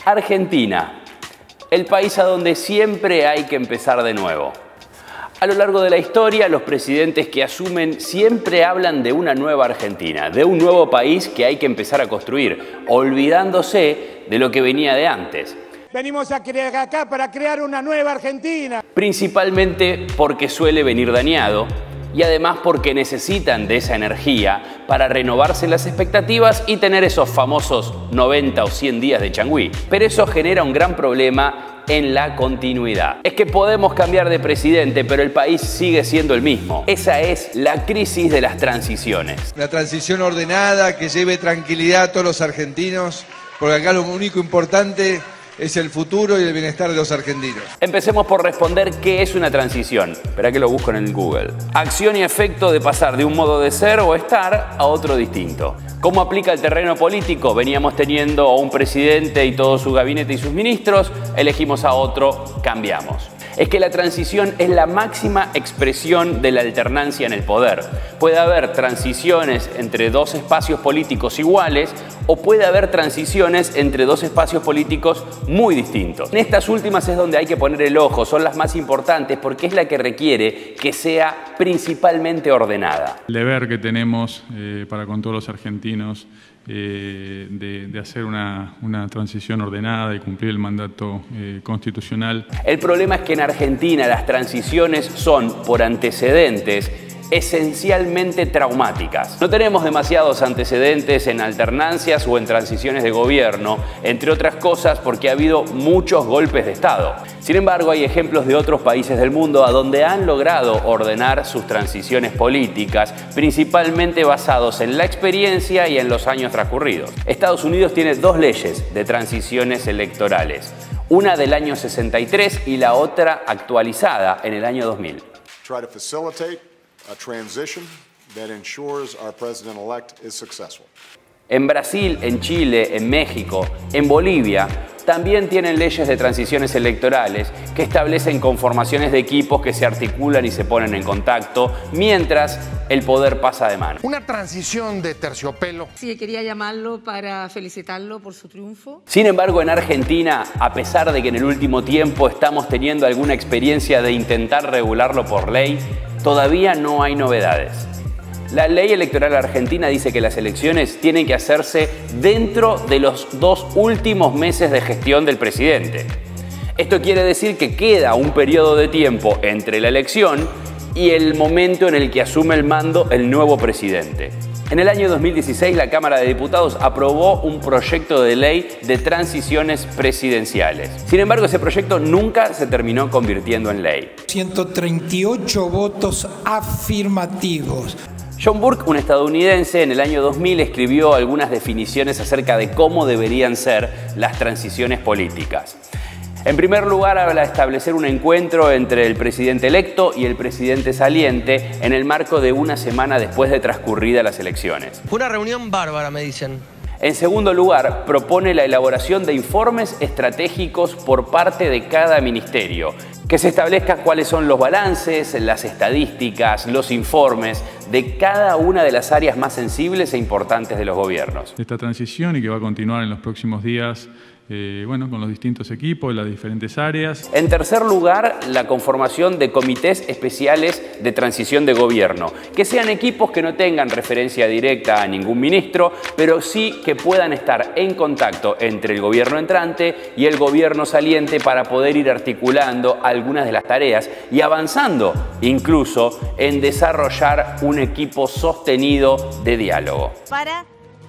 Argentina, el país a donde siempre hay que empezar de nuevo. A lo largo de la historia, los presidentes que asumen siempre hablan de una nueva Argentina, de un nuevo país que hay que empezar a construir, olvidándose de lo que venía de antes. Venimos acá para crear una nueva Argentina. Principalmente porque suele venir dañado y además porque necesitan de esa energía para renovarse las expectativas y tener esos famosos 90 o 100 días de changüí. Pero eso genera un gran problema en la continuidad. Es que podemos cambiar de presidente, pero el país sigue siendo el mismo. Esa es la crisis de las transiciones. Una transición ordenada que lleve tranquilidad a todos los argentinos, porque acá lo único importante es el futuro y el bienestar de los argentinos. Empecemos por responder qué es una transición. Espera que lo busco en el Google. Acción y efecto de pasar de un modo de ser o estar a otro distinto. ¿Cómo aplica el terreno político? Veníamos teniendo a un presidente y todo su gabinete y sus ministros, elegimos a otro, cambiamos. Es que la transición es la máxima expresión de la alternancia en el poder. Puede haber transiciones entre dos espacios políticos iguales o puede haber transiciones entre dos espacios políticos muy distintos. En estas últimas es donde hay que poner el ojo, son las más importantes porque es la que requiere que sea principalmente ordenada. El deber que tenemos para con todos los argentinos de hacer una transición ordenada y cumplir el mandato constitucional. El problema es que en Argentina las transiciones son, por antecedentes, esencialmente traumáticas. No tenemos demasiados antecedentes en alternancias o en transiciones de gobierno, entre otras cosas porque ha habido muchos golpes de Estado. Sin embargo, hay ejemplos de otros países del mundo a donde han logrado ordenar sus transiciones políticas, principalmente basados en la experiencia y en los años transcurridos. Estados Unidos tiene dos leyes de transiciones electorales, una del año 63 y la otra actualizada en el año 2000. A transition that ensures our president-elect is successful. En Brasil, en Chile, en México, en Bolivia, también tienen leyes de transiciones electorales que establecen conformaciones de equipos que se articulan y se ponen en contacto mientras el poder pasa de mano. Una transición de terciopelo. Sí, quería llamarlo para felicitarlo por su triunfo. Sin embargo, en Argentina, a pesar de que en el último tiempo estamos teniendo alguna experiencia de intentar regularlo por ley, todavía no hay novedades. La ley electoral argentina dice que las elecciones tienen que hacerse dentro de los 2 últimos meses de gestión del presidente. Esto quiere decir que queda un periodo de tiempo entre la elección y el momento en el que asume el mando el nuevo presidente. En el año 2016, la Cámara de Diputados aprobó un proyecto de ley de transiciones presidenciales. Sin embargo, ese proyecto nunca se terminó convirtiendo en ley. 138 votos afirmativos. John Burke, un estadounidense, en el año 2000 escribió algunas definiciones acerca de cómo deberían ser las transiciones políticas. En primer lugar, habla de establecer un encuentro entre el presidente electo y el presidente saliente en el marco de una semana después de transcurridas las elecciones. Fue una reunión bárbara, me dicen. En segundo lugar, propone la elaboración de informes estratégicos por parte de cada ministerio, que se establezca cuáles son los balances, las estadísticas, los informes de cada una de las áreas más sensibles e importantes de los gobiernos. Esta transición y que va a continuar en los próximos días con los distintos equipos, las diferentes áreas. En tercer lugar, la conformación de comités especiales de transición de gobierno, que sean equipos que no tengan referencia directa a ningún ministro, pero sí que puedan estar en contacto entre el gobierno entrante y el gobierno saliente para poder ir articulando algunas de las tareas y avanzando incluso en desarrollar un equipo sostenido de diálogo. Para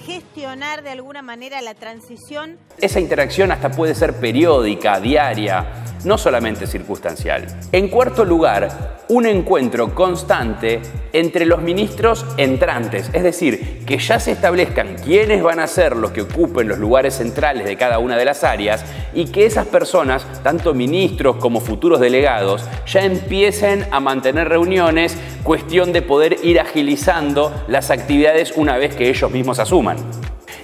gestionar de alguna manera la transición. Esa interacción hasta puede ser periódica, diaria, no solamente circunstancial. En cuarto lugar, un encuentro constante entre los ministros entrantes, es decir, que ya se establezcan quiénes van a ser los que ocupen los lugares centrales de cada una de las áreas y que esas personas, tanto ministros como futuros delegados, ya empiecen a mantener reuniones, cuestión de poder ir agilizando las actividades una vez que ellos mismos asuman.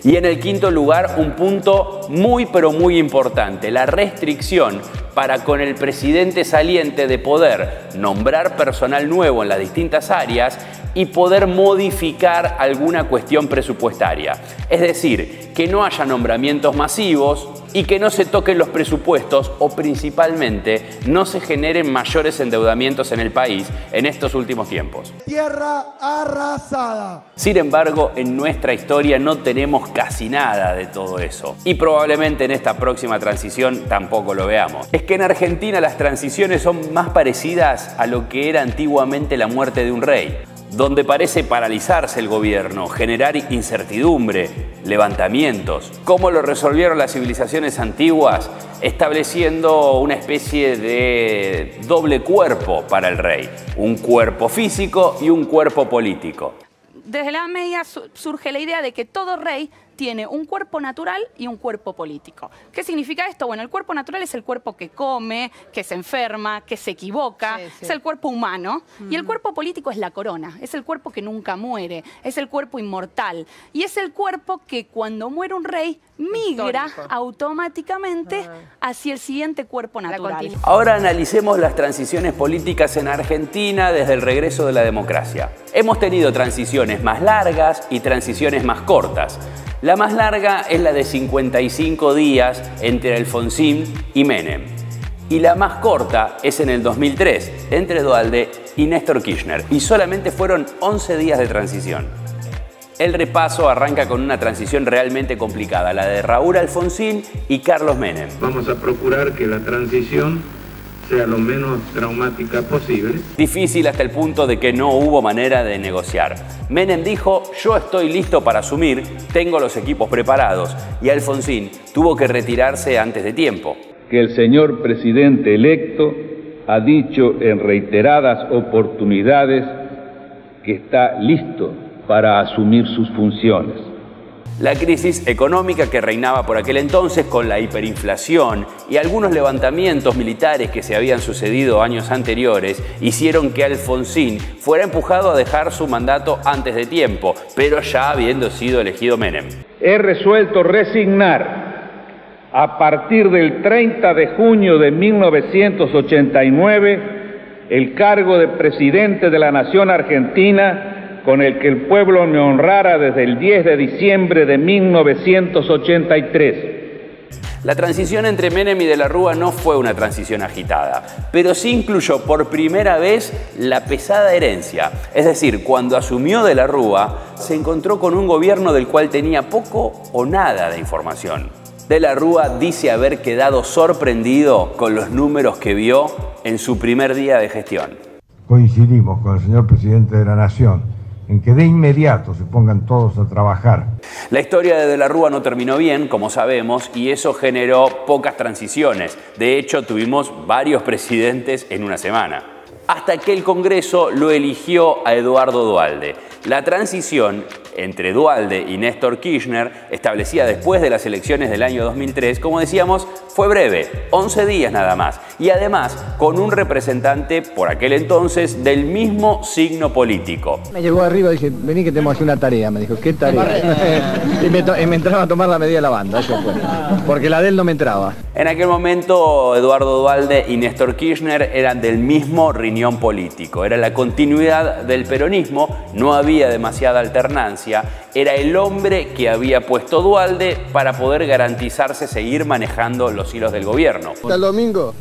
Y en el quinto lugar, un punto muy pero muy importante, la restricción para con el presidente saliente de poder nombrar personal nuevo en las distintas áreas y poder modificar alguna cuestión presupuestaria. Es decir, que no haya nombramientos masivos, y que no se toquen los presupuestos o principalmente no se generen mayores endeudamientos en el país en estos últimos tiempos. Tierra arrasada. Sin embargo, en nuestra historia no tenemos casi nada de todo eso. Y probablemente en esta próxima transición tampoco lo veamos. Es que en Argentina las transiciones son más parecidas a lo que era antiguamente la muerte de un rey, donde parece paralizarse el gobierno, generar incertidumbre, levantamientos. ¿Cómo lo resolvieron las civilizaciones antiguas? Estableciendo una especie de doble cuerpo para el rey. Un cuerpo físico y un cuerpo político. Desde la Edad Media surge la idea de que todo rey tiene un cuerpo natural y un cuerpo político. ¿Qué significa esto? Bueno, el cuerpo natural es el cuerpo que come, que se enferma, que se equivoca, es el cuerpo humano. Y el cuerpo político es la corona, es el cuerpo que nunca muere, es el cuerpo inmortal. Y es el cuerpo que cuando muere un rey migra automáticamente hacia el siguiente cuerpo natural. Ahora analicemos las transiciones políticas en Argentina desde el regreso de la democracia. Hemos tenido transiciones más largas y transiciones más cortas. La más larga es la de 55 días entre Alfonsín y Menem. Y la más corta es en el 2003, entre Duhalde y Néstor Kirchner. Y solamente fueron 11 días de transición. El repaso arranca con una transición realmente complicada, la de Raúl Alfonsín y Carlos Menem. Vamos a procurar que la transición sea lo menos traumática posible. Difícil hasta el punto de que no hubo manera de negociar. Menem dijo, yo estoy listo para asumir, tengo los equipos preparados, y Alfonsín tuvo que retirarse antes de tiempo. Que el señor presidente electo ha dicho en reiteradas oportunidades que está listo para asumir sus funciones. La crisis económica que reinaba por aquel entonces, con la hiperinflación y algunos levantamientos militares que se habían sucedido años anteriores, hicieron que Alfonsín fuera empujado a dejar su mandato antes de tiempo, pero ya habiendo sido elegido Menem. He resuelto resignar a partir del 30 de junio de 1989 el cargo de presidente de la Nación Argentina, con el que el pueblo me honrara desde el 10 de diciembre de 1983. La transición entre Menem y de la Rúa no fue una transición agitada, pero sí incluyó por primera vez la pesada herencia. Es decir, cuando asumió de la Rúa, se encontró con un gobierno del cual tenía poco o nada de información. De la Rúa dice haber quedado sorprendido con los números que vio en su primer día de gestión. Coincidimos con el señor presidente de la Nación en que de inmediato se pongan todos a trabajar. La historia de la Rúa no terminó bien, como sabemos, y eso generó pocas transiciones. De hecho, tuvimos varios presidentes en una semana. Hasta que el Congreso lo eligió a Eduardo Duhalde. La transición entre Duhalde y Néstor Kirchner, establecida después de las elecciones del año 2003, como decíamos, fue breve, 11 días nada más, y además con un representante, por aquel entonces, del mismo signo político. Me llegó arriba y dije, vení que tenemos que hacer una tarea. Me dijo, ¿qué tarea? y me entraba a tomar la medida de la banda, eso fue, porque la de él no me entraba. En aquel momento, Eduardo Duhalde y Néstor Kirchner eran del mismo riñón político, era la continuidad del peronismo, no había demasiada alternancia. Era el hombre que había puesto Duhalde para poder garantizarse seguir manejando los hilos del gobierno. Hasta el domingo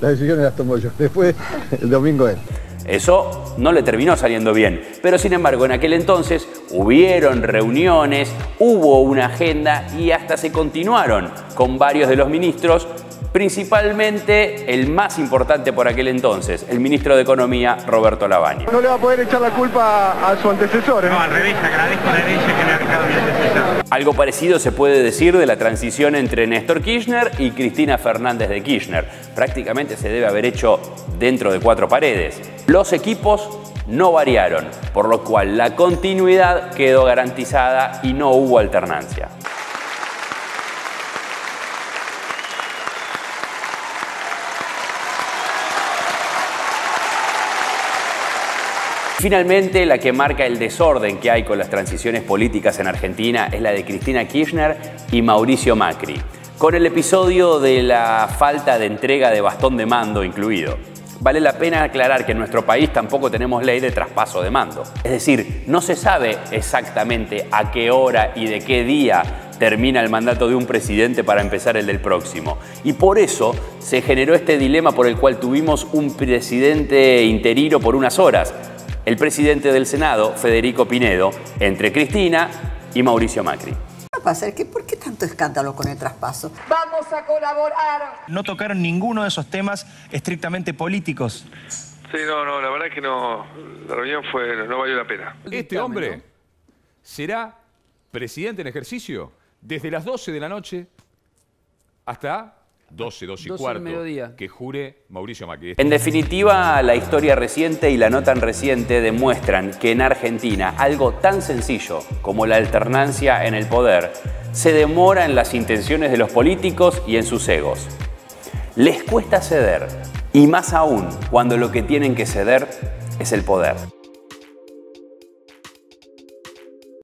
las decisiones las tomo yo, después el domingo él. Eso no le terminó saliendo bien, pero sin embargo en aquel entonces hubieron reuniones, hubo una agenda y hasta se continuaron con varios de los ministros, principalmente el más importante por aquel entonces, el ministro de Economía, Roberto Lavagna. No le va a poder echar la culpa a su antecesor, ¿eh? No, al revés, agradezco la herencia que me ha dejado mi antecesor. Algo parecido se puede decir de la transición entre Néstor Kirchner y Cristina Fernández de Kirchner. Prácticamente se debe haber hecho dentro de 4 paredes. Los equipos no variaron, por lo cual la continuidad quedó garantizada y no hubo alternancia. Finalmente, la que marca el desorden que hay con las transiciones políticas en Argentina es la de Cristina Kirchner y Mauricio Macri, con el episodio de la falta de entrega de bastón de mando incluido. Vale la pena aclarar que en nuestro país tampoco tenemos ley de traspaso de mando. Es decir, no se sabe exactamente a qué hora y de qué día termina el mandato de un presidente para empezar el del próximo. Y por eso se generó este dilema por el cual tuvimos un presidente interino por unas horas, el presidente del Senado, Federico Pinedo, entre Cristina y Mauricio Macri. ¿Qué pasa? ¿Por qué tanto escándalo con el traspaso? Vamos a colaborar. No tocaron ninguno de esos temas estrictamente políticos. Sí, no, la verdad es que no, la reunión no valió la pena. Este hombre será presidente en ejercicio desde las 12 de la noche hasta 12 y cuarto, mediodía, que jure Mauricio Macri. En definitiva, la historia reciente y la no tan reciente demuestran que en Argentina algo tan sencillo como la alternancia en el poder se demora en las intenciones de los políticos y en sus egos. Les cuesta ceder, y más aún cuando lo que tienen que ceder es el poder.